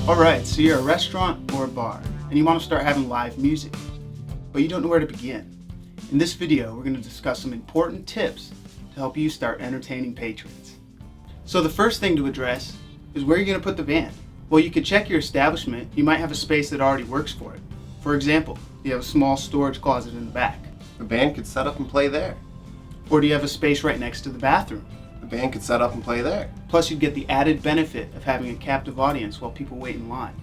Alright, so you're a restaurant or a bar, and you want to start having live music, but you don't know where to begin. In this video, we're going to discuss some important tips to help you start entertaining patrons. So the first thing to address is where you're going to put the band. Well, you could check your establishment. You might have a space that already works for it. For example, you have a small storage closet in the back. The band could set up and play there. Or do you have a space right next to the bathroom? The band could set up and play there. Plus, you'd get the added benefit of having a captive audience while people wait in line.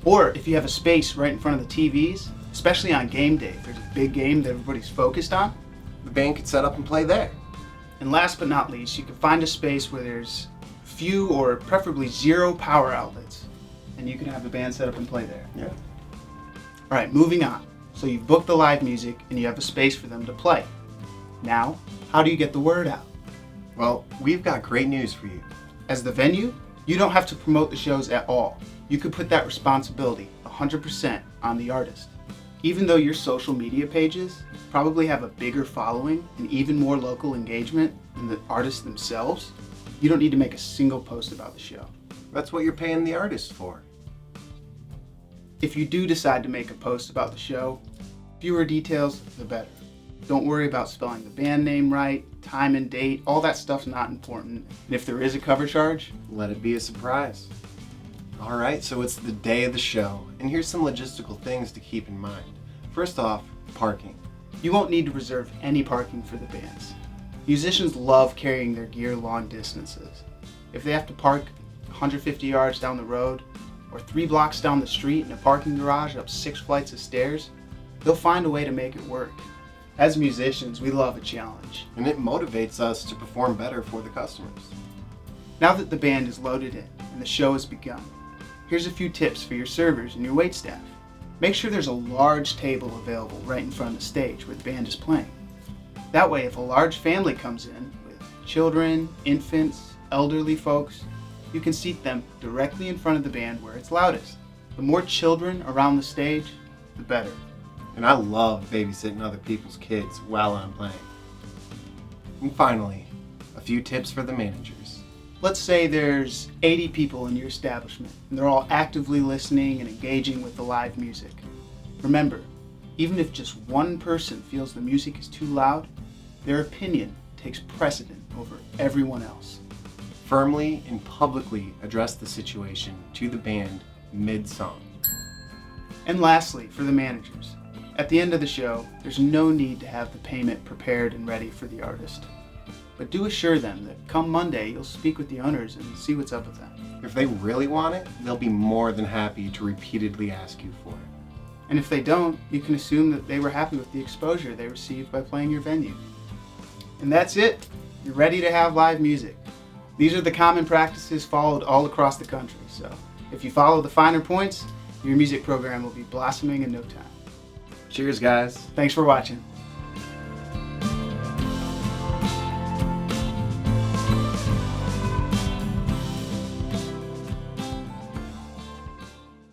Or if you have a space right in front of the TVs, especially on game day, if there's a big game that everybody's focused on. The band could set up and play there. And last but not least, you can find a space where there's few or preferably zero power outlets, and you can have the band set up and play there. Yeah. Alright, moving on. So you've booked the live music and you have a space for them to play. Now, how do you get the word out? Well, we've got great news for you. As the venue, you don't have to promote the shows at all. You could put that responsibility 100% on the artist. Even though your social media pages probably have a bigger following and even more local engagement than the artists themselves, you don't need to make a single post about the show. That's what you're paying the artist for. If you do decide to make a post about the show, fewer details, the better. Don't worry about spelling the band name right, time and date, all that stuff's not important. And if there is a cover charge, Let it be a surprise. Alright, so it's the day of the show, and here's some logistical things to keep in mind. First off, parking. you won't need to reserve any parking for the bands. Musicians love carrying their gear long distances. If they have to park 150 yards down the road, or 3 blocks down the street in a parking garage up 6 flights of stairs, they'll find a way to make it work. As musicians, we love a challenge. And it motivates us to perform better for the customers. Now that the band is loaded in and the show has begun, here's a few tips for your servers and your waitstaff. Make sure there's a large table available right in front of the stage where the band is playing. That way, if a large family comes in with children, infants, elderly folks, you can seat them directly in front of the band where it's loudest. The more children around the stage, the better. And I love babysitting other people's kids while I'm playing. And finally, a few tips for the managers. Let's say there's 80 people in your establishment and they're all actively listening and engaging with the live music. Remember, even if just one person feels the music is too loud, their opinion takes precedent over everyone else. Firmly and publicly address the situation to the band mid-song. And lastly, for the managers, at the end of the show, there's no need to have the payment prepared and ready for the artist. But do assure them that come Monday, you'll speak with the owners and see what's up with them. If they really want it, they'll be more than happy to repeatedly ask you for it. And if they don't, you can assume that they were happy with the exposure they received by playing your venue. And that's it. You're ready to have live music. These are the common practices followed all across the country. So if you follow the finer points, your music program will be blossoming in no time. Cheers, guys. Thanks for watching.